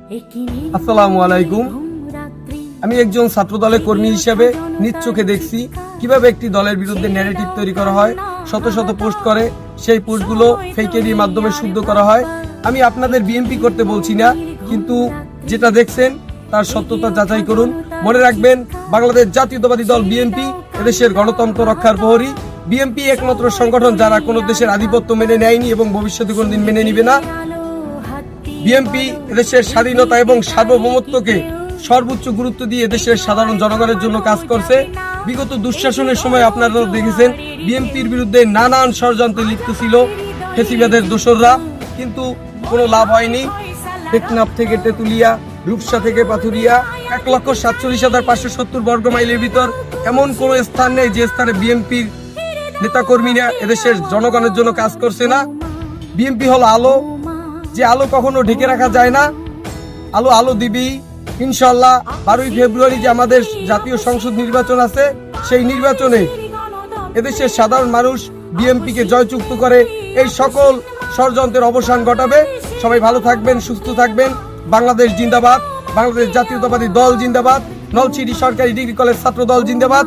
আসসালামু আলাইকুম। আমি একজন ছাত্র দলের কর্মী হিসেবে নিজ চোখে দেখছি কিভাবে একটি দলের বিরুদ্ধে ন্যারেটিভ তৈরি করা হয়, শত শত পোস্ট করে সেই পোস্টগুলো ফেকের মাধ্যমে শুদ্ধ করা হয়। আমি আপনাদের বিএনপি করতে বলছি না, কিন্তু যেটা দেখছেন তার সত্যতা যাচাই করুন। মনে রাখবেন, বাংলাদেশ জাতীয়তাবাদী দল বিএনপি এদেশের গণতন্ত্র রক্ষার প্রহরী। বিএনপি একমাত্র সংগঠন যারা কোনো দেশের আধিপত্য মেনে নেয়নি এবং ভবিষ্যতে কোনোদিন মেনে নিবে না। বিএনপি এদেশের স্বাধীনতা এবং সার্বভৌমত্বকে সর্বোচ্চ গুরুত্ব দিয়ে দেশের সাধারণ জনগণের জন্য কাজ করছে। বিগত দুঃশাসনের সময় আপনারা দেখেছেন বিএনপির বিরুদ্ধে নানান ষড়যন্ত্রে লিপ্ত ছিল ফেসিবাদের দোসররা, কিন্তু কোনো লাভ হয়নি। টেকনাফ থেকে তেতুলিয়া, রূপসা থেকে পাথুরিয়া, 1,47,570 বর্গ মাইলের ভিতর এমন কোনো স্থান নেই যে স্থানে বিএনপির নেতাকর্মীরা এদেশের জনগণের জন্য কাজ করছে না। বিএনপি হলো আলো, যে আলো কখনো ঢেকে রাখা যায় না। আলো আলো দিবি ইনশাল্লাহ। 12ই ফেব্রুয়ারি যে আমাদের জাতীয় সংসদ নির্বাচন আছে, সেই নির্বাচনে এদেশের সাধারণ মানুষ বিএনপিকে জয়যুক্ত করে এই সকল ষড়যন্ত্রের অবসান ঘটাবে। সবাই ভালো থাকবেন, সুস্থ থাকবেন। বাংলাদেশ জিন্দাবাদ, বাংলাদেশ জাতীয়তাবাদী দল জিন্দাবাদ, নলছিটি সরকারি ডিগ্রি কলেজ ছাত্র দল জিন্দাবাদ।